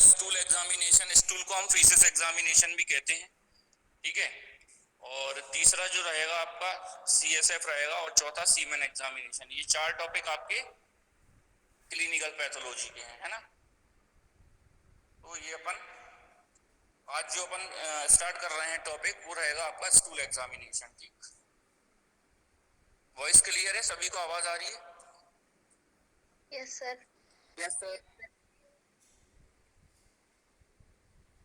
Stool examination, stool को हम faeces examination भी कहते हैं, ठीक है। और तीसरा जो रहेगा आपका सीएसएफ रहेगा, और चौथा सीमेन एग्जामिनेशन। ये चार टॉपिक आपके क्लिनिकल पैथोलॉजी के हैं, है ना। तो ये अपन आज जो अपन स्टार्ट कर रहे हैं टॉपिक, वो रहेगा आपका स्टूल एग्जामिनेशन, ठीक। वॉइस क्लियर है सभी को, आवाज आ रही है? Yes sir. Yes sir.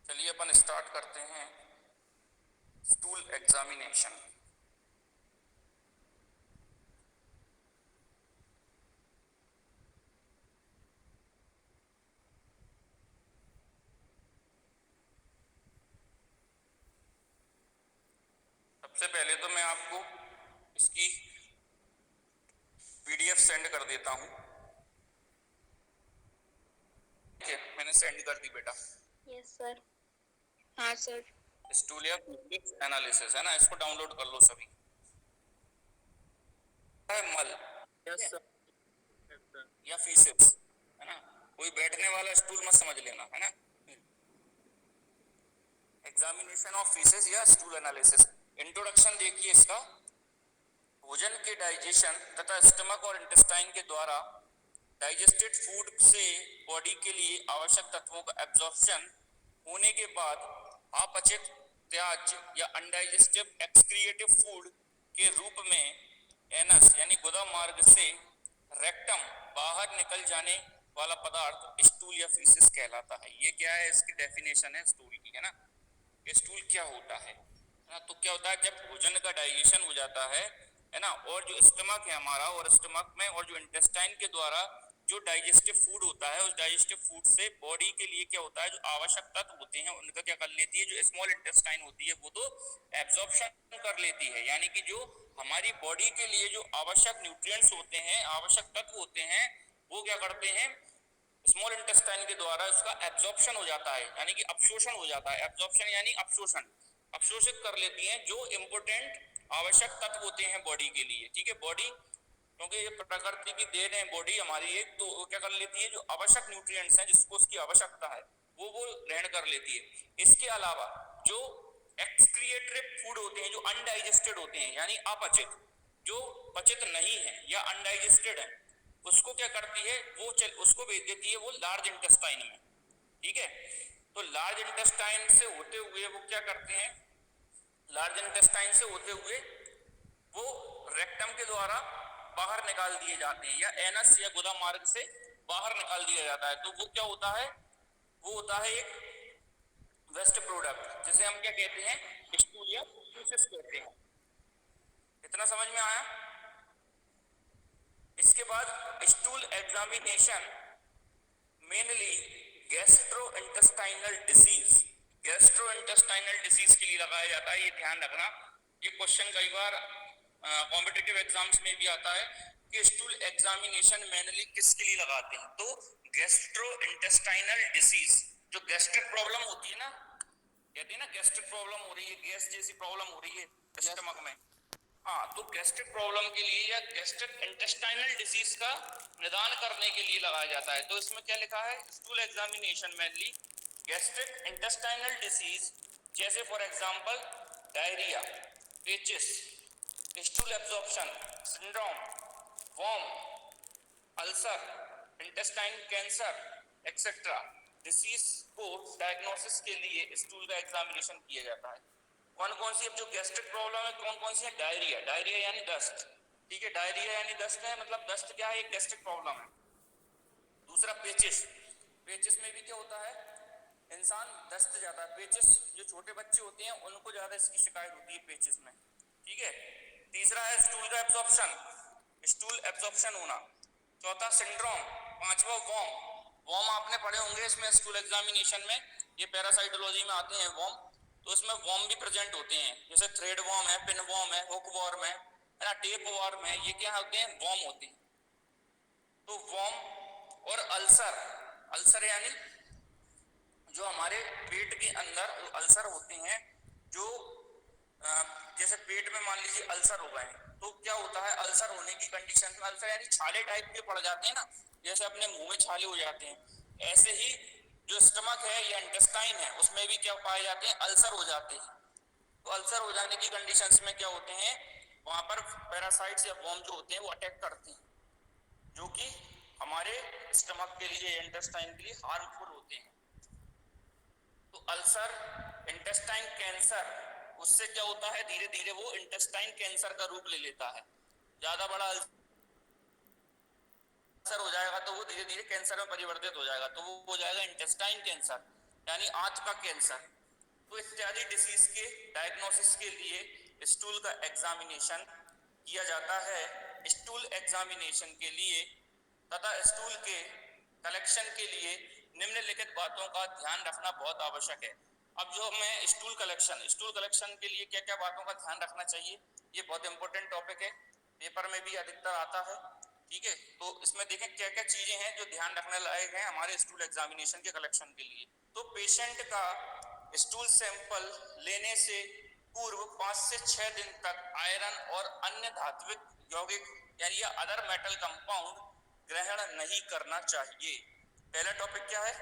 चलिए अपन स्टार्ट करते हैं स्टूल एग्जामिनेशन। सबसे पहले तो मैं आपको इसकी पीडीएफ सेंड कर देता हूं, ठीक है। मैंने सेंड कर दी बेटा। Yes sir. हाँ सर। स्टूल या फिजिक्स एनालिसिस है ना, इसको डाउनलोड कर लो सभी। है मल, यस सर, या फीसेस, है ना। कोई बैठने वाला स्टूल मत समझ लेना, है ना। एग्जामिनेशन ऑफ फीसेस या स्टूल एनालिसिस। इंट्रोडक्शन देखिए इसका। भोजन के डाइजेशन तथा स्टमक और इंटेस्टाइन के द्वारा डाइजेस्टेड फूड से बॉडी के लिए आवश्यक तत्वों का एब्जॉर्प्शन होने के बाद अपचित, त्याज्य या अनडाइजेस्टिव एक्सक्रिएटिव फूड के रूप में एनस यानी गुदा मार्ग से रेक्टम बाहर निकल जाने वाला पदार्थ स्टूल या फीसिस कहलाता है। ये क्या है, इसकी डेफिनेशन है स्टूल की, है ना। स्टूल क्या होता है ना, तो क्या होता है, जब भोजन का डाइजेशन हो जाता है ना, और जो स्टमक है हमारा, और स्टमक में और जो इंटेस्टाइन के द्वारा जो डाइजेस्टिव फूड होता है, उस डाइजेस्टिव फूड से बॉडी के लिए क्या होता है, जो आवश्यक तत्व होते हैं उनका क्या कर लेती है, जो स्मॉल इंटेस्टाइन होती है वो तो एब्जॉर्प्शन कर लेती है। यानी कि जो हमारी बॉडी के लिए जो आवश्यक न्यूट्रिएंट्स होते हैं, आवश्यक तत्व होते हैं, वो क्या करते हैं, स्मॉल इंटेस्टाइन के द्वारा उसका एब्जॉर्प्शन हो जाता है, यानी कि अपशोषण हो जाता है। एब्जॉर्प्शन यानी अपशोषण, अपशोषित कर लेती हैं जो इंपोर्टेंट आवश्यक तत्व होते हैं बॉडी के लिए, ठीक है। बॉडी, क्योंकि ये प्रकृति की देन है बॉडी हमारी एक, तो वो क्या कर लेती है, जो आवश्यक न्यूट्रिएंट्स हैं जिसको उसकी आवश्यकता है वो ग्रहण कर लेती है। इसके अलावा जो एक्सक्रिएटरी फूड होते हैं, जो अनडाइजेस्टेड होते हैं यानी अपचित, जो पचित नहीं है या अनडाइजेस्टेड है, उसको क्या करती है, उसको भेज देती है वो लार्ज इंटेस्टाइन में, ठीक है। तो लार्ज इंटेस्टाइन से होते हुए वो क्या करते हैं, लार्ज इंटेस्टाइन से होते हुए वो रेक्टम के द्वारा बाहर निकाल दिए जाते हैं, या एनस या गुदा मार्ग से बाहर निकाल दिया जाता है। तो वो क्या होता है, वो होता है एक वेस्ट प्रोडक्ट, जिसे हम क्या कहते हैं, स्टूल या फीसिस कहते हैं। इतना समझ में आया। इसके बाद stool examination mainly gastrointestinal disease, gastrointestinal disease के लिए लगाया जाता है। ये ध्यान रखना, ये क्वेश्चन कई बार कॉम्पिटिटिव एग्जाम्स में भी आता है कि स्टूल एग्जामिनेशन मेनली किसके लिए लगाते हैं, तो गैस्ट्रोइंटेस्टाइनल डिसीज, जो गैस्ट्रिक प्रॉब्लम होती है ना, कहते हैं ना गैस्ट्रिक प्रॉब्लम हो रही है, गैस जैसी प्रॉब्लम हो रही है स्टमक में, हाँ, तो गैस्ट्रिक प्रॉब्लम के लिए या गैस्ट्रिक इंटेस्टाइनल डिसीज का निदान करने के लिए लगाया जाता है। तो इसमें क्या लिखा है, stool examination mainly gastric intestinal disease, जैसे फॉर एग्जांपल डायरिया, पेचिस, stool absorption syndrome, worm, ulcer, intestine cancer etcetera disease को डायग्नोसिस के लिए स्टूल का एग्जामिनेशन किया जाता है। कौन कौन सी, अब जो गैस्ट्रिक प्रॉब्लम है कौन कौन सी है, डायरिया, डायरिया यानी दस्त, ठीक है, डायरिया यानी दस्त है, मतलब दस्त क्या है, एक गैस्ट्रिक प्रॉब्लम है। दूसरा पेचिस, पेचिस में भी क्या होता है, इंसान दस्त जाता है, पेचिस जो छोटे बच्चे होते हैं उनको ज्यादा इसकी शिकायत होती है पेचिस में, ठीक है। तीसरा है स्टूल का एब्जॉर्प्शन, स्टूल एब्जॉर्प्शन होना। चौथा सिंड्रोम, पांचवा वॉर्म, वॉर्म आपने पढ़े होंगे इसमें स्टूल एग्जामिनेशन में, ये पैरासाइटोलॉजी में आते हैं वॉर्म, तो इसमें वॉर्म भी प्रेजेंट होते हैं, जैसे थ्रेड वॉर्म है, पिन वॉर्म है, हुक वॉर्म है ना, टेप वॉर्म है, ये क्या होते हैं, वॉर्म होते हैं। तो वॉर्म और अल्सर, अल्सर यानी जो हमारे पेट के अंदर अल्सर होते हैं, जो जैसे पेट में मान लीजिए अल्सर हो गए, तो क्या होता है, अल्सर होने की कंडीशन में, अल्सर यानी छाले टाइप के पड़ जाते हैं ना, जैसे अपने मुंह में छाले हो जाते हैं, ऐसे ही जो स्टमक है या इंटेस्टाइन है उसमें भी क्या पाए जाते हैं, अल्सर हो जाते हैं। तो अल्सर हो जाने की कंडीशंस में क्या होते हैं, वहां पर पैरासाइट्स या वर्म जो होते हैं वो अटैक करते हैं, जो कि हमारे स्टमक के लिए, इंटेस्टाइन के लिए हार्मफुल होते हैं। तो अल्सर, इंटेस्टाइन कैंसर, उससे क्या होता है, धीरे धीरे वो इंटेस्टाइन कैंसर का रूप ले लेता है। ज्यादा बड़ा अल्सर हो जाएगा तो वो धीरे धीरे कैंसर में परिवर्तित हो जाएगा, तो वो हो जाएगा इंटेस्टाइन कैंसर, यानी आंत का कैंसर। तो इत्यादि डिसीज के डायग्नोसिस के लिए स्टूल का एग्जामिनेशन किया जाता है। स्टूल एग्जामिनेशन के लिए तथा स्टूल के कलेक्शन के लिए निम्नलिखित बातों का ध्यान रखना बहुत आवश्यक है। अब जो मैं स्टूल कलेक्शन के लिए क्या क्या बातों का ध्यान रखना चाहिए, ये बहुत इंपॉर्टेंट टॉपिक है, पेपर में भी अधिकतर आता है। ठीक है, तो इसमें देखें क्या क्या चीजें हैं जो ध्यान रखने लायक हैं हमारे स्टूल एग्जामिनेशन के कलेक्शन के लिए। तो पेशेंट का स्टूल सैंपल लेने से पूर्व 5 से 6 दिन तक आयरन और अन्य धात्विक यौगिक यानी अदर मेटल कंपाउंड ग्रहण नहीं करना चाहिए। पहला टॉपिक क्या है,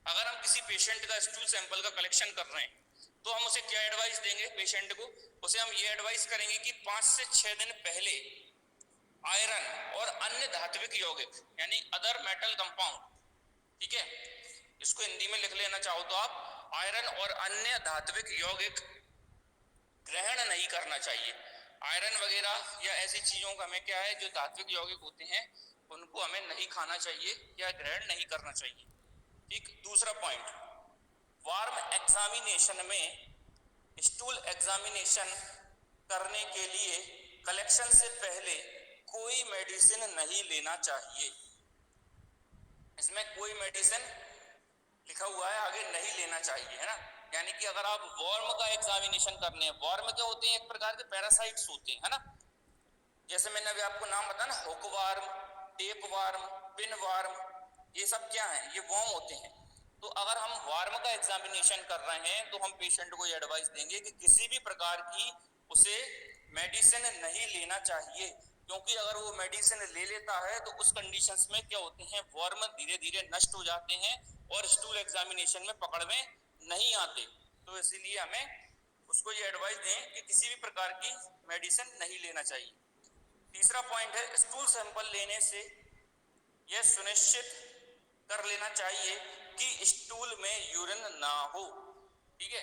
अगर हम किसी पेशेंट का स्टूल सैंपल का कलेक्शन कर रहे हैं तो हम उसे क्या एडवाइस देंगे पेशेंट को, उसे हम ये एडवाइस करेंगे कि 5 से 6 दिन पहले आयरन और अन्य धात्विक यौगिक यानी अदर मेटल कंपाउंड, ठीक है, इसको हिंदी में लिख लेना चाहो तो आप, आयरन और अन्य धात्विक यौगिक ग्रहण नहीं करना चाहिए। आयरन वगैरह या ऐसी चीजों का हमें क्या है, जो धात्विक यौगिक होते हैं उनको हमें नहीं खाना चाहिए या ग्रहण नहीं करना चाहिए। ठीक, दूसरा पॉइंट, वार्म एग्जामिनेशन में स्टूल एग्जामिनेशन करने के लिए कलेक्शन से पहले कोई मेडिसिन नहीं लेना चाहिए। इसमें कोई मेडिसिन लिखा हुआ है आगे, नहीं लेना चाहिए, है ना। यानी कि अगर आप वर्म का एग्जामिनेशन करने हैं, वर्म क्या होते हैं, एक प्रकार के पैरासाइट्स होते हैं, है ना। जैसे मैंने अभी आपको नाम बताया ना, hook warm, tape warm, pin warm, ये सब क्या है, ये वर्म होते हैं। तो अगर हम वार्म का एग्जामिनेशन कर रहे हैं तो हम पेशेंट को ये एडवाइस देंगे कि किसी भी प्रकार की उसे मेडिसिन नहीं लेना चाहिए, क्योंकि अगर वो मेडिसिन ले लेता है तो उस कंडीशंस में क्या होते हैं, वर्म धीरे धीरे नष्ट हो जाते हैं और स्टूल एग्जामिनेशन में पकड़ में नहीं आते। तो इसीलिए हमें उसको ये एडवाइस दें कि किसी भी प्रकार की मेडिसिन नहीं लेना चाहिए। तीसरा पॉइंट है, स्टूल सैंपल लेने से यह सुनिश्चित कर लेना चाहिए कि स्टूल में यूरिन ना हो। ठीक है,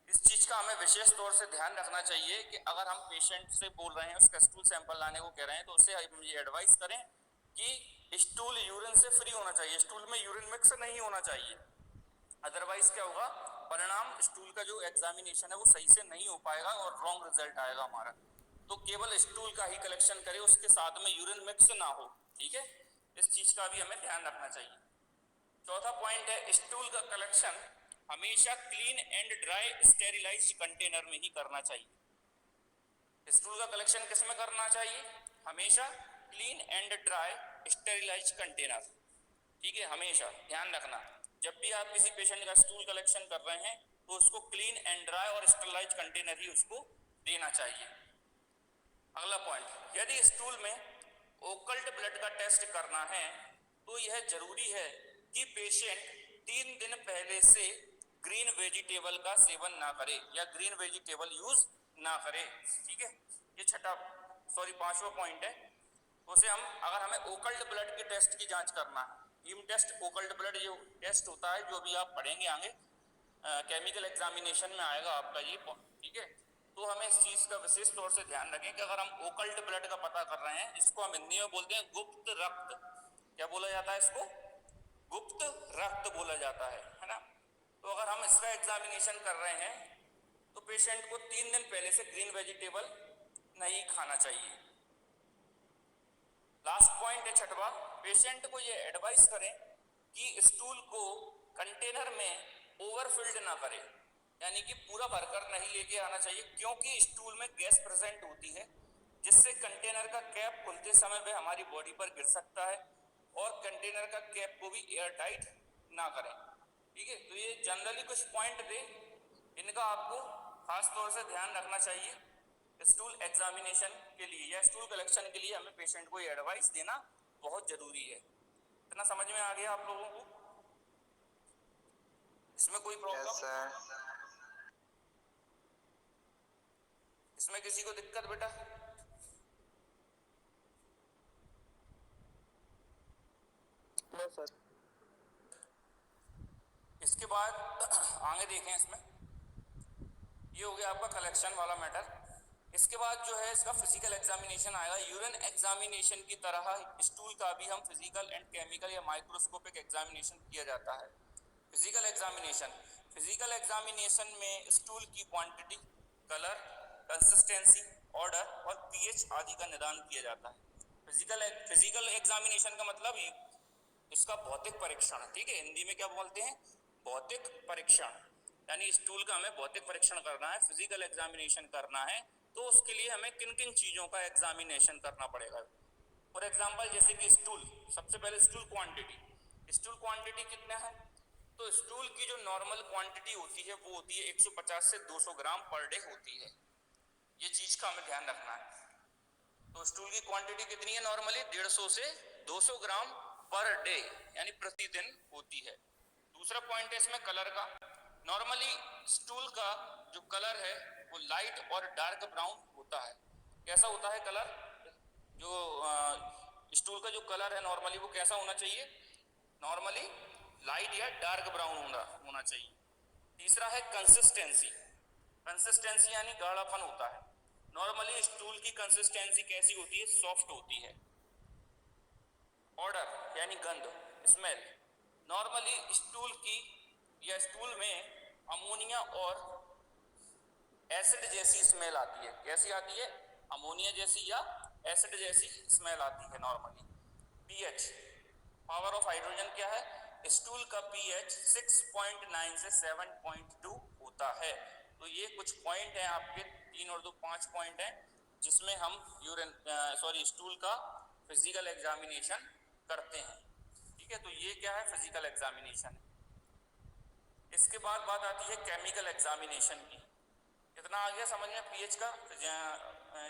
इस चीज का हमें विशेष तौर से ध्यान रखना चाहिए कि अगर हम पेशेंट से बोल रहे हैं, उसका स्टूल सैंपल लाने को कह रहे हैं, तो उसे हम ये एडवाइस करें कि स्टूल यूरिन से फ्री होना चाहिए, स्टूल में यूरिन मिक्स नहीं होना चाहिए। अदरवाइज क्या होगा, परिणाम स्टूल का जो एग्जामिनेशन है वो सही से नहीं हो पाएगा और रॉन्ग रिजल्ट आएगा हमारा। तो केवल स्टूल का ही कलेक्शन करें, उसके साथ में यूरिन मिक्स ना हो। ठीक है, इस चीज का भी हमें ध्यान रखना चाहिए। चौथा पॉइंट है, स्टूल का कलेक्शन हमेशा clean and dry sterilised container में ही करना चाहिए। स्टूल का कलेक्शन किस में करना चाहिए, हमेशा clean and dry sterilised container. ठीक है, हमेशा ध्यान रखना, जब भी आप किसी पेशेंट का स्टूल कलेक्शन कर रहे हैं तो उसको क्लीन एंड ड्राई और स्टेरिलाइज्ड कंटेनर ही उसको देना चाहिए। अगला पॉइंट, यदि स्टूल में ओकल्ट ब्लड का टेस्ट करना है तो यह जरूरी है कि पेशेंट 3 दिन पहले से ग्रीन वेजिटेबल का सेवन ना करे या ग्रीन वेजिटेबल यूज ना करे। ठीक है, ये पांचवा पॉइंट है। उसे हम, अगर हमें ओकल्ट ब्लड के टेस्ट की जांच करना है, हीम टेस्ट, ओकल्ट ब्लड जो टेस्ट होता है, जो भी आप पढ़ेंगे आगे केमिकल एग्जामिनेशन में आएगा आपका ये। ठीक है, तो हमें इस चीज का विशेष तौर से ध्यान रखें कि अगर हम ओकल्ट ब्लड का पता कर रहे हैं, जिसको हम हिंदी में बोलते हैं गुप्त रक्त, क्या बोला जाता है इसको, गुप्त रक्त बोला जाता है ना। तो अगर हम इसका एग्जामिनेशन कर रहे हैं तो पेशेंट को 3 दिन पहले से ग्रीन वेजिटेबल नहीं खाना चाहिए। लास्ट पॉइंट है छठवां, पेशेंट को ये एडवाइस करें कि स्टूल को कंटेनर में ओवरफिल्ड ना करें, यानी कि पूरा भरकर नहीं लेके आना चाहिए, क्योंकि स्टूल में गैस प्रेजेंट होती है जिससे कंटेनर का कैप खुलते समय वह हमारी बॉडी पर गिर सकता है, और कंटेनर का कैप को भी एयर टाइट ना करें। ठीक है, तो ये जनरली कुछ पॉइंट थे, इनका आपको खास तौर से ध्यान रखना चाहिए स्टूल एग्जामिनेशन के लिए या स्टूल कलेक्शन के लिए। हमें पेशेंट को ये एडवाइस देना बहुत जरूरी है। इतना समझ में आ गया आप लोगों को? इसमें कोई Yes, प्रॉब्लम? sir. इसमें किसी को दिक्कत बेटा? No sir. इसके बाद आगे देखें, इसमें ये हो गया आपका कलेक्शन वाला मैटर। इसके बाद जो है इसका फिजिकल एग्जामिनेशन आएगा। यूरिन एग्जामिनेशन की तरह स्टूल का भी हम फिजिकल एंड केमिकल या माइक्रोस्कोपिक एग्जामिनेशन किया जाता है। फिजिकल एग्जामिनेशन में स्टूल की क्वांटिटी, कलर, कंसिस्टेंसी, ऑर्डर और पीएच आदि का निदान किया जाता है। फिजिकल एग्जामिनेशन का मतलब इसका भौतिक परीक्षण, ठीक है, हिंदी में क्या बोलते हैं, भौतिक परीक्षण, यानी स्टूल का हमें भौतिक परीक्षण करना है, फिजिकल एग्जामिनेशन करना है, तो उसके लिए हमें किन किन चीजों का एग्जामिनेशन करना पड़ेगा। फॉर एग्जांपल जैसे कि स्टूल, सबसे पहले स्टूल क्वांटिटी कितना है, तो स्टूल की जो नॉर्मल क्वांटिटी होती है वो होती है 150 से 200 ग्राम पर डे होती है। ये चीज का हमें ध्यान रखना है। तो स्टूल की क्वांटिटी कितनी है, नॉर्मली 150 से 200 ग्राम पर डे यानी प्रतिदिन होती है। दूसरा पॉइंट है इसमें कलर का। नॉर्मली स्टूल का जो कलर है वो लाइट और डार्क ब्राउन होता है। कैसा होता है कलर, जो स्टूल का जो कलर है नॉर्मली वो कैसा होना चाहिए, नॉर्मली लाइट या डार्क ब्राउन होना चाहिए। तीसरा है कंसिस्टेंसी यानी गाढ़ापन होता है। नॉर्मली स्टूल की कंसिस्टेंसी कैसी होती है, सॉफ्ट होती है। ऑर्डर यानी गंध, स्मेल, नॉर्मली स्टूल की या स्टूल में अमोनिया और एसिड जैसी स्मेल आती है। कैसी आती है, अमोनिया जैसी या एसिड जैसी स्मेल आती है normally. PH, power of hydrogen क्या है, स्टूल का पीएच 6.9 से 7.2 होता है। तो ये कुछ पॉइंट है आपके, 3 और 2 5 पॉइंट हैं जिसमें हम स्टूल का फिजिकल एग्जामिनेशन करते हैं, ठीक है। तो ये क्या है, फिजिकल एग्जामिनेशन। इसके बाद बात आती है केमिकल एग्जामिनेशन की। कितना आ गया समझ में पीएच का,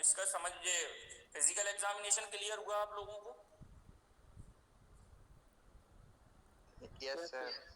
इसका समझिए। फिजिकल एग्जामिनेशन क्लियर हुआ आप लोगों को? Yes, sir.